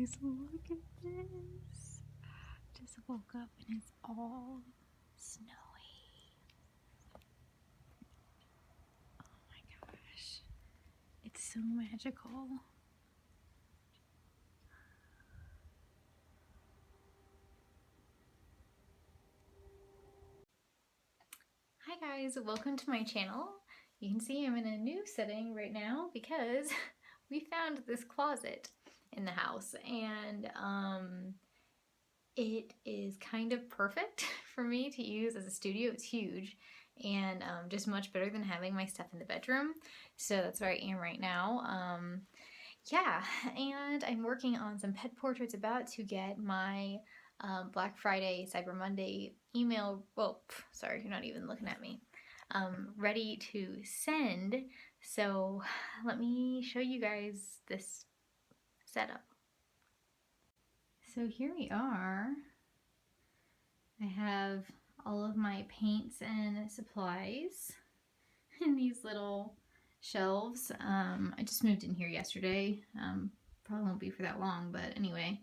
guys, look at this. Just woke up and it's all snowy. Oh my gosh. It's so magical. Hi guys, welcome to my channel. You can see I'm in a new setting right now because we found this closet in the house, and it is kind of perfect for me to use as a studio. It's huge and just much better than having my stuff in the bedroom. So that's where I am right now. Yeah, and I'm working on some pet portraits, about to get my Black Friday, Cyber Monday email, well, sorry, you're not even looking at me, ready to send. So let me show you guys this setup. So here we are. I have all of my paints and supplies in these little shelves. I just moved in here yesterday. Probably won't be for that long, but anyway.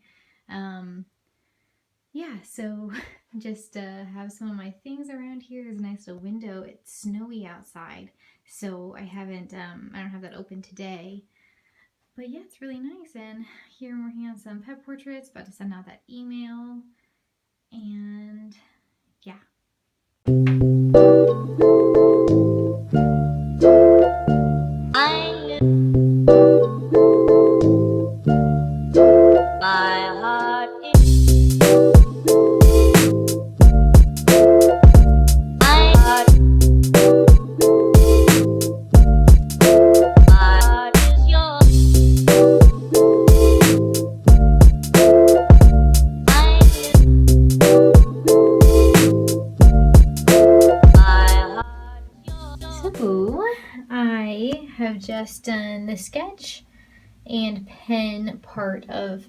Yeah, so just have some of my things around here. There's a nice little window. It's snowy outside, so I don't have that open today. But yeah, it's really nice. And here I'm working on some pet portraits, about to send out that email. And yeah. So I have just done the sketch and pen part of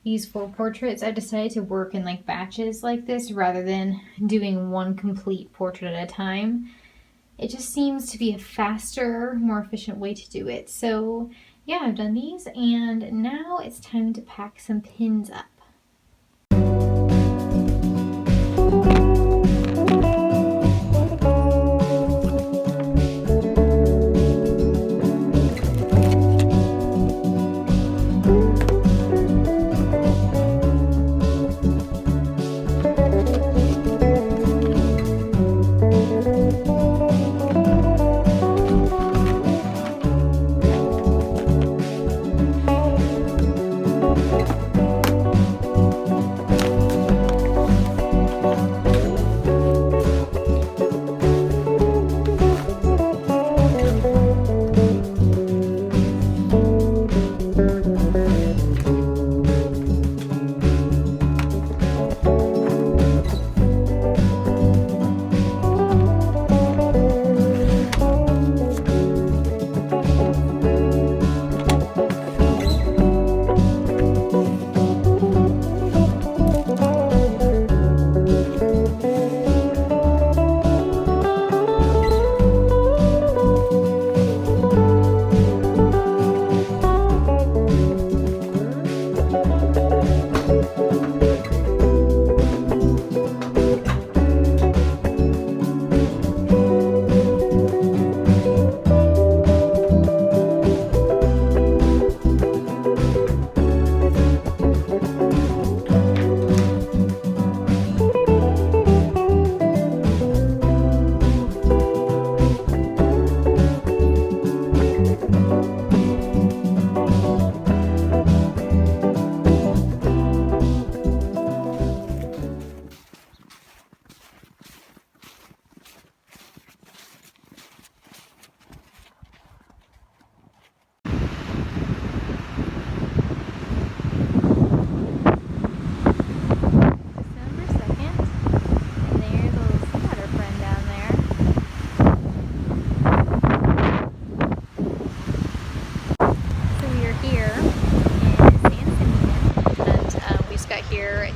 these 4 portraits. I decided to work in like batches like this rather than doing one complete portrait at a time. It just seems to be a faster, more efficient way to do it. So yeah, I've done these, and now it's time to pack some pins up.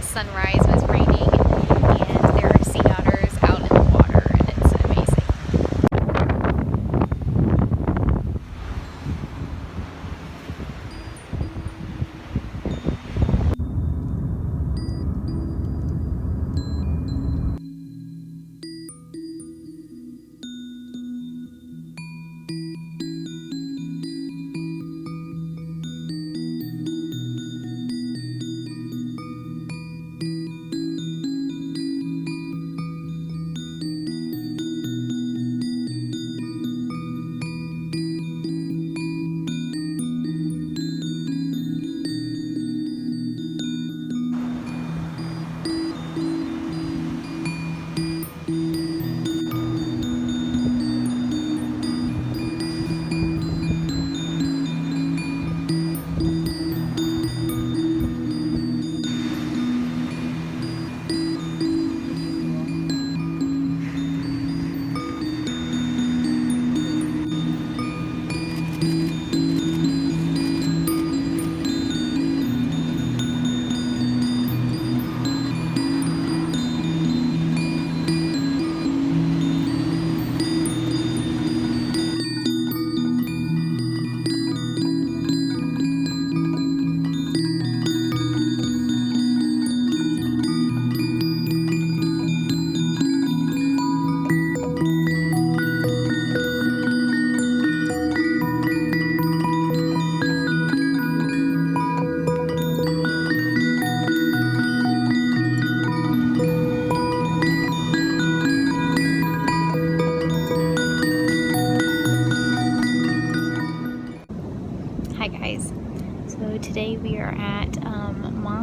Sunrise, and it's raining, and there are sea otters out in the water, and it's amazing.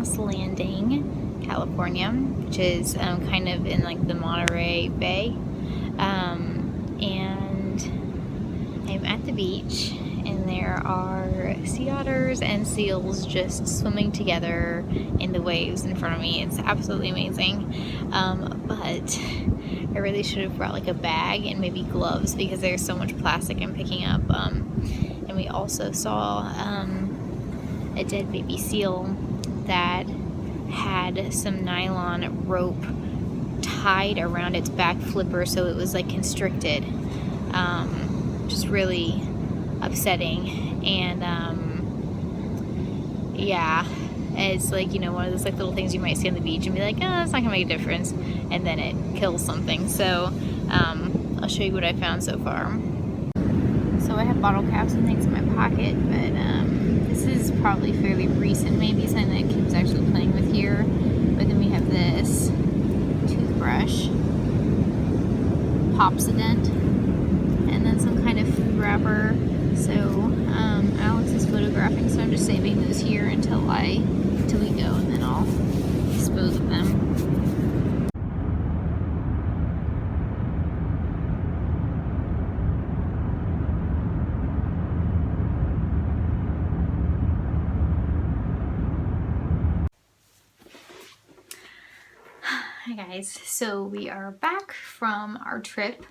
Moss Landing, California, which is kind of in like the Monterey Bay. And I'm at the beach, and there are sea otters and seals just swimming together in the waves in front of me. It's absolutely amazing. But I really should have brought like a bag and maybe gloves because there's so much plastic I'm picking up. And we also saw a dead baby seal that had some nylon rope tied around its back flipper, so it was like constricted. Just really upsetting. And yeah, it's like, you know, one of those like little things you might see on the beach and be like, oh, it's not gonna make a difference, and then it kills something. So I'll show you what I found so far. So I have bottle caps and things in my pocket, but this is probably fairly recent, maybe something that Kim's actually playing with here. But then we have this toothbrush, Popsodent, and then some kind of food wrapper. So Alex is photographing, so I'm just saving those here until we go, and then I'll dispose of them. Hi guys, so we are back from our trip,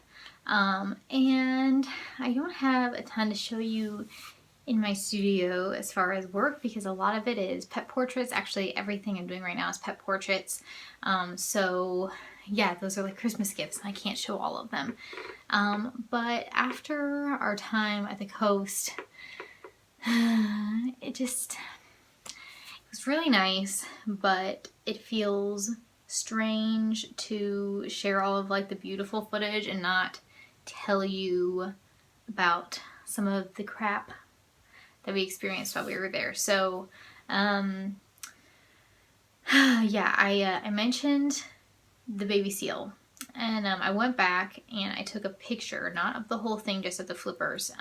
and I don't have a ton to show you in my studio as far as work because a lot of it is pet portraits. Actually, everything I'm doing right now is pet portraits. So yeah, those are like Christmas gifts, and I can't show all of them. But after our time at the coast, it was really nice, but it feels strange to share all of like the beautiful footage and not tell you about some of the crap that we experienced while we were there. So yeah, I mentioned the baby seal, and I went back and I took a picture, not of the whole thing, just of the flippers.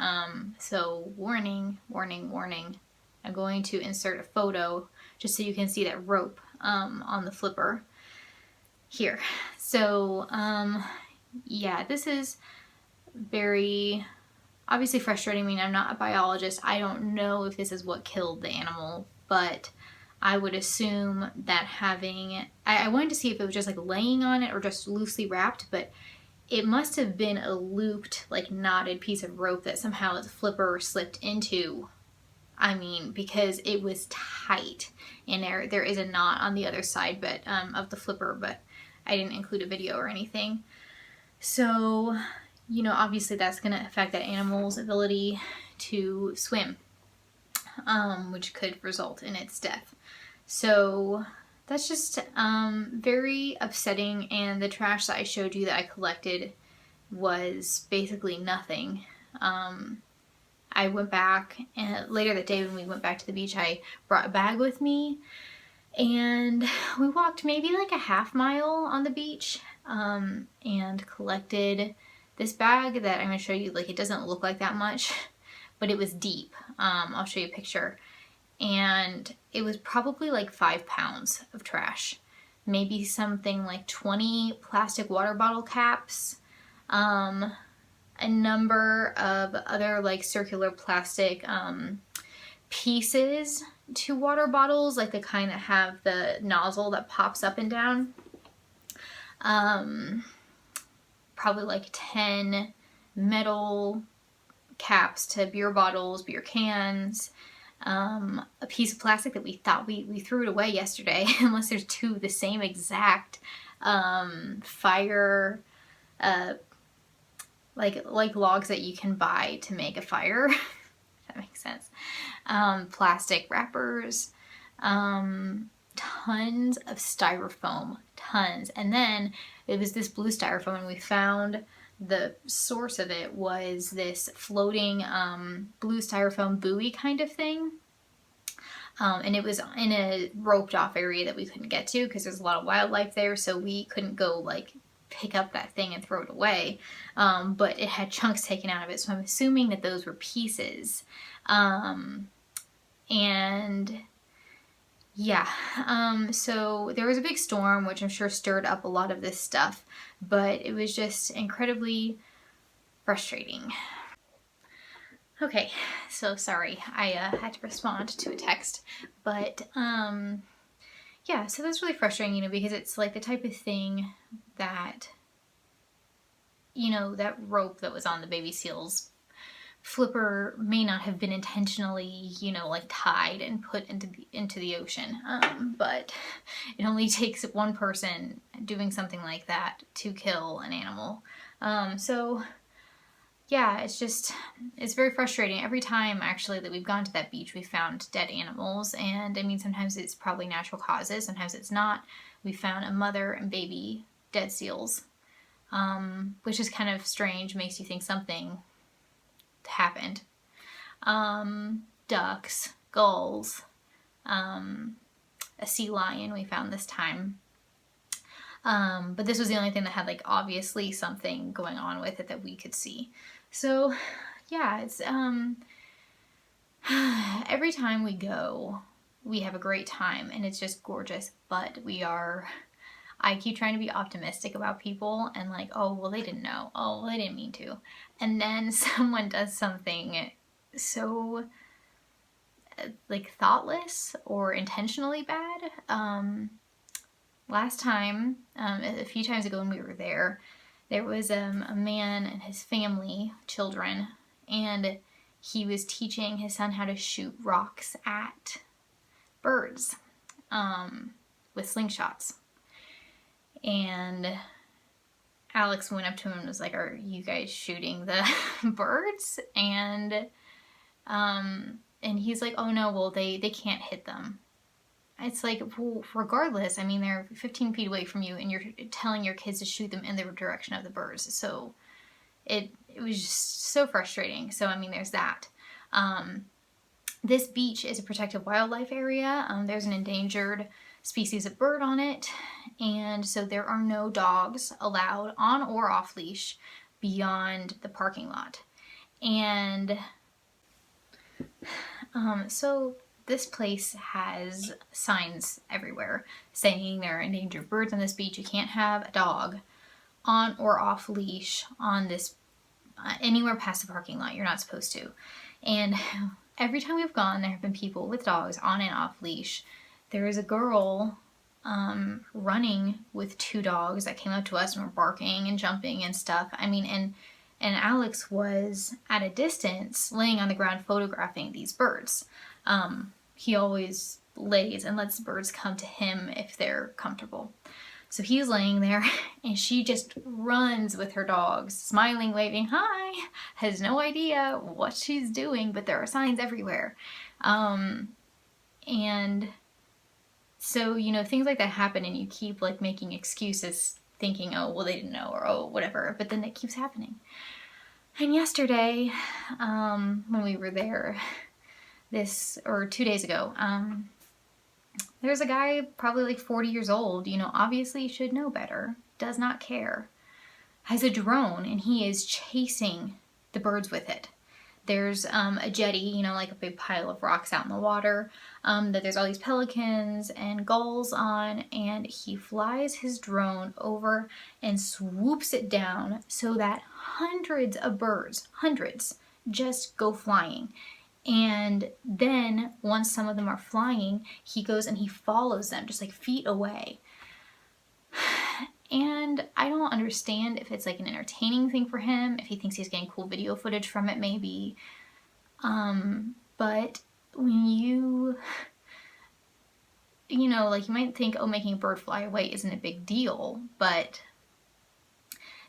So warning, warning, warning, I'm going to insert a photo just so you can see that rope on the flipper here. So yeah, this is very obviously frustrating. I mean, I'm not a biologist. I don't know if this is what killed the animal, but I would assume that I wanted to see if it was just like laying on it or just loosely wrapped, but it must have been a looped, like knotted piece of rope that somehow the flipper slipped into. I mean, because it was tight, and there is a knot on the other side, but of the flipper, but I didn't include a video or anything. So, you know, obviously that's going to affect that animal's ability to swim, which could result in its death. So that's just very upsetting, and the trash that I showed you that I collected was basically nothing. I went back, and later that day when we went back to the beach, I brought a bag with me, and we walked maybe like a half mile on the beach and collected this bag that I'm going to show you. Like, it doesn't look like that much, but it was deep. I'll show you a picture. And it was probably like 5 pounds of trash. Maybe something like 20 plastic water bottle caps, a number of other like circular plastic pieces to water bottles, like the kind that have the nozzle that pops up and down. Probably like 10 metal caps to beer bottles, beer cans, a piece of plastic that we thought we threw it away yesterday, unless there's two the same exact fire, like logs that you can buy to make a fire. If that makes sense. Plastic wrappers, tons of styrofoam, tons. And then it was this blue styrofoam, and we found the source of it was this floating blue styrofoam buoy kind of thing. And it was in a roped off area that we couldn't get to because there's a lot of wildlife there, so we couldn't go like pick up that thing and throw it away. But it had chunks taken out of it, so I'm assuming that those were pieces. And Yeah, so there was a big storm, which I'm sure stirred up a lot of this stuff, but it was just incredibly frustrating. Okay, so sorry, I had to respond to a text, but yeah, so that's really frustrating, because it's like the type of thing that, that rope that was on the baby seal's flipper may not have been intentionally, like tied and put into the ocean. But it only takes one person doing something like that to kill an animal. So yeah, it's very frustrating. Every time actually that we've gone to that beach, we found dead animals, and I mean sometimes it's probably natural causes, sometimes it's not. We found a mother and baby dead seals, which is kind of strange. Makes you think something happened. Ducks, gulls, a sea lion we found this time. But this was the only thing that had like obviously something going on with it that we could see. So yeah, it's every time we go, we have a great time and it's just gorgeous. But I keep trying to be optimistic about people and like, oh well, they didn't know. Oh well, they didn't mean to. And then someone does something so like thoughtless or intentionally bad. Last time, a few times ago when we were there was a man and his family, children, and he was teaching his son how to shoot rocks at birds with slingshots. And Alex went up to him and was like, "Are you guys shooting the birds?" And he's like, "Oh no, well they can't hit them." It's like, well, regardless, I mean, they're 15 feet away from you, and you're telling your kids to shoot them in the direction of the birds. So it was just so frustrating. So I mean, there's that. This beach is a protected wildlife area. There's an endangered species of bird on it, and so there are no dogs allowed on or off leash beyond the parking lot. And so this place has signs everywhere saying there are endangered birds on this beach. You can't have a dog on or off leash on this anywhere past the parking lot. You're not supposed to. And every time we've gone, there have been people with dogs on and off leash. There is a girl running with two dogs that came up to us and were barking and jumping and stuff. I mean, and Alex was at a distance laying on the ground photographing these birds. He always lays and lets the birds come to him if they're comfortable. So he's laying there and she just runs with her dogs, smiling, waving, hi, has no idea what she's doing, but there are signs everywhere. And so, things like that happen and you keep like making excuses thinking, oh, well, they didn't know or oh, whatever, but then it keeps happening. And yesterday, when we were there, 2 days ago, there's a guy probably like 40 years old, obviously should know better, does not care, has a drone and he is chasing the birds with it. There's a jetty, like a big pile of rocks out in the water, that there's all these pelicans and gulls on, and he flies his drone over and swoops it down so that hundreds of birds, just go flying. And then once some of them are flying, he goes and he follows them just like feet away. And I don't understand if it's like an entertaining thing for him, if he thinks he's getting cool video footage from it, maybe. But when like you might think, oh, making a bird fly away isn't a big deal, but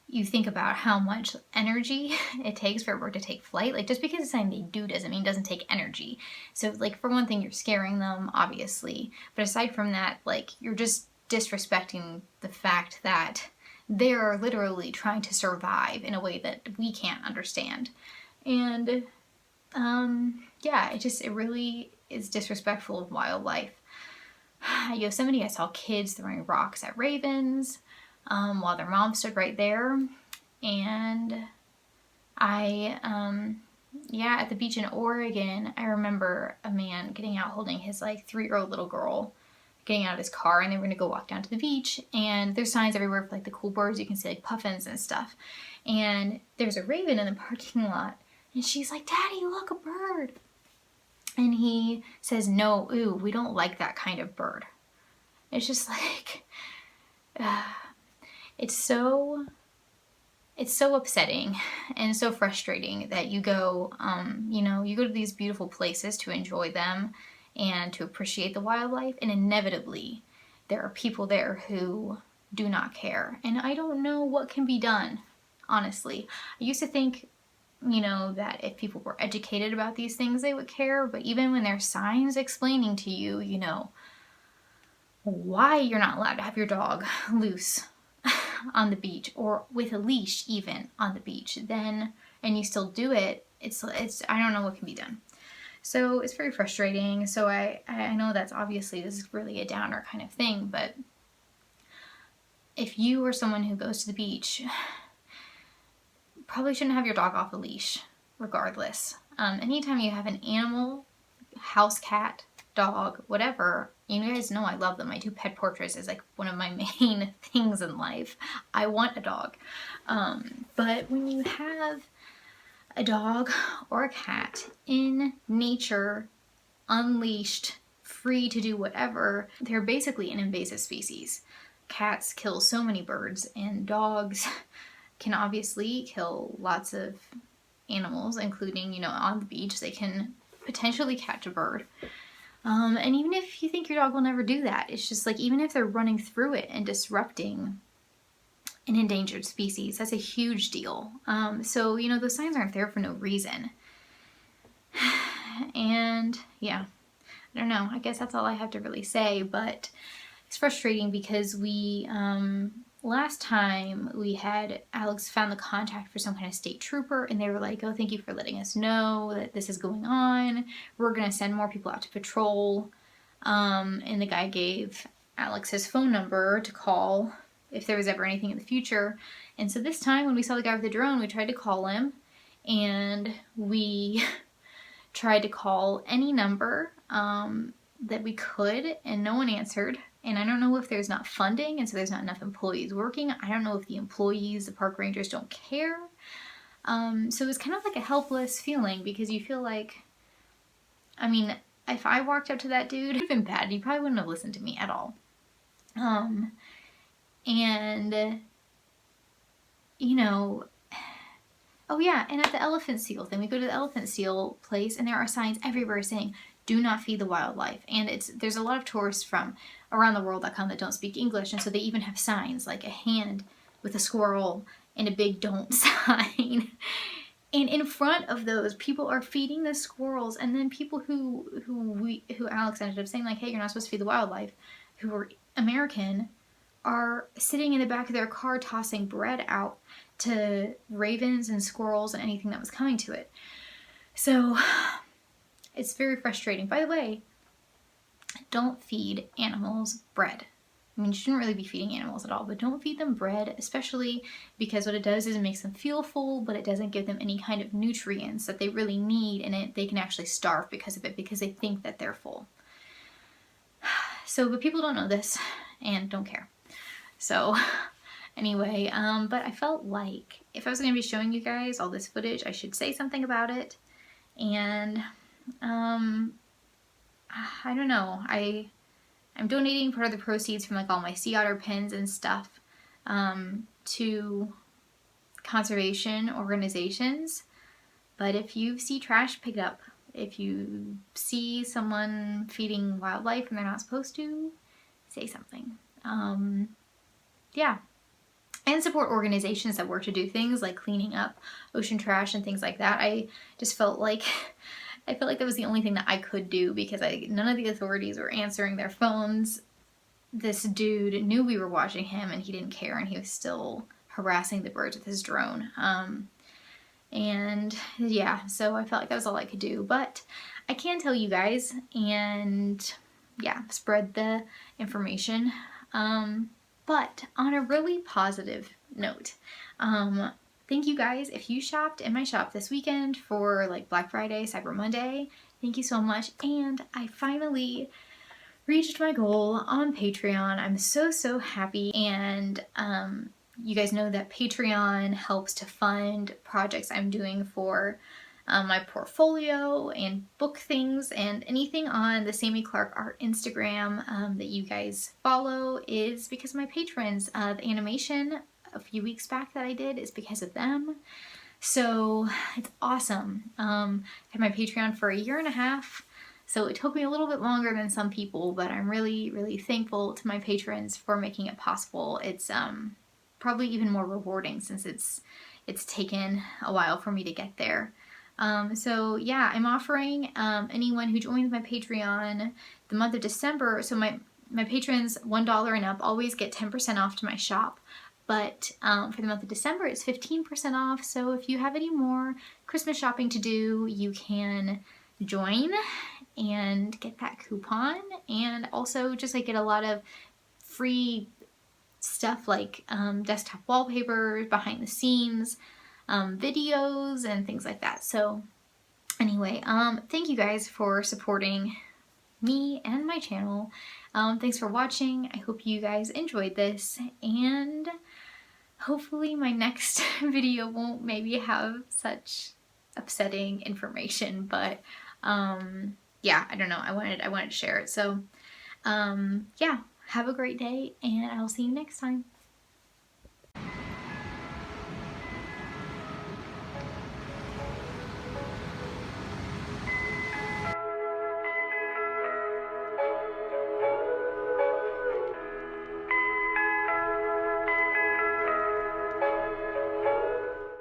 you think about how much energy it takes for a bird to take flight. Like, just because it's something they do doesn't mean it doesn't take energy. So, like, for one thing, you're scaring them, obviously. But aside from that, like, you're just disrespecting the fact that they're literally trying to survive in a way that we can't understand. And, yeah, it really is disrespectful of wildlife. At Yosemite, I saw kids throwing rocks at ravens, while their mom stood right there. And I yeah, at the beach in Oregon, I remember a man getting out holding his like 3-year-old little girl, getting out of his car, and they were gonna go walk down to the beach. And there's signs everywhere for like the cool birds. You can see like puffins and stuff. And there's a raven in the parking lot, and she's like, "Daddy, look, a bird." And he says, "No, ooh, we don't like that kind of bird." It's just like, it's so upsetting and so frustrating that you go, you go to these beautiful places to enjoy them and to appreciate the wildlife, and inevitably there are people there who do not care. And I don't know what can be done, honestly. I used to think, that if people were educated about these things, they would care, but even when there's signs explaining to you, why you're not allowed to have your dog loose on the beach or with a leash even on the beach, then and you still do it, it's I don't know what can be done. So it's very frustrating. So I know that's obviously, this is really a downer kind of thing, but if you are someone who goes to the beach, probably shouldn't have your dog off a leash regardless. Anytime you have an animal, house cat, dog, whatever, you guys know I love them. I do pet portraits as like one of my main things in life. I want a dog. But when you have a dog or a cat in nature, unleashed, free to do whatever, they're basically an invasive species. Cats kill so many birds, and dogs can obviously kill lots of animals, including, on the beach, they can potentially catch a bird. And even if you think your dog will never do that, it's just like, even if they're running through it and disrupting an endangered species, that's a huge deal. So, those signs aren't there for no reason. And yeah, I don't know. I guess that's all I have to really say, but it's frustrating because we, last time we had Alex found the contact for some kind of state trooper, and they were like, "Oh, thank you for letting us know that this is going on. We're going to send more people out to patrol." And the guy gave Alex his phone number to call if there was ever anything in the future. And so this time when we saw the guy with the drone, we tried to call him, and we tried to call any number that we could, and no one answered. And I don't know if there's not funding, and so there's not enough employees working. I don't know if the employees, the park rangers, don't care. So it was kind of like a helpless feeling, because you feel like, if I walked up to that dude, it would have been bad. He probably wouldn't have listened to me at all. And, oh yeah, and at the elephant seal thing, we go to the elephant seal place, and there are signs everywhere saying, "Do not feed the wildlife." And there's a lot of tourists from around the world that come that don't speak English, and so they even have signs like a hand with a squirrel and a big "don't" sign. And in front of those, people are feeding the squirrels, and then people who Alex ended up saying like, "Hey, you're not supposed to feed the wildlife," who are American, are sitting in the back of their car tossing bread out to ravens and squirrels and anything that was coming to it. So it's very frustrating. By the way, don't feed animals bread. You shouldn't really be feeding animals at all, but don't feed them bread, especially because what it does is it makes them feel full, but it doesn't give them any kind of nutrients that they really need, and they can actually starve because of it, because they think that they're full. So, but people don't know this and don't care. So, anyway, but I felt like if I was going to be showing you guys all this footage, I should say something about it. And, I don't know, I'm donating part of the proceeds from like all my sea otter pins and stuff to conservation organizations. But if you see trash, pick it up. If you see someone feeding wildlife and they're not supposed to, say something. Yeah. And support organizations that work to do things like cleaning up ocean trash and things like that. I just felt like that was the only thing that I could do, because none of the authorities were answering their phones. This dude knew we were watching him, and he didn't care, and he was still harassing the birds with his drone. And yeah, so I felt like that was all I could do. But I can tell you guys, and yeah, spread the information. But on a really positive note, thank you guys. If you shopped in my shop this weekend for like Black Friday, Cyber Monday, thank you so much. And I finally reached my goal on Patreon. I'm so happy. And you guys know that Patreon helps to fund projects I'm doing for my portfolio and book things, and anything on the Sammy Clark Art Instagram that you guys follow is because of my patrons. The animation a few weeks back that I did is because of them. So it's awesome. I had my Patreon for 1.5 years. So it took me a little bit longer than some people, but I'm really thankful to my patrons for making it possible. It's probably even more rewarding since it's taken a while for me to get there. So yeah, I'm offering anyone who joins my Patreon the month of December. So my patrons $1 and up always get 10% off to my shop. But for the month of December, it's 15% off. So if you have any more Christmas shopping to do, you can join and get that coupon. And also just like get a lot of free stuff like desktop wallpapers, behind the scenes, videos, and things like that. So anyway, thank you guys for supporting me and my channel. Thanks for watching. I hope you guys enjoyed this, and hopefully my next video won't maybe have such upsetting information, but yeah, I don't know. I wanted to share it. So yeah, have a great day, and I'll see you next time.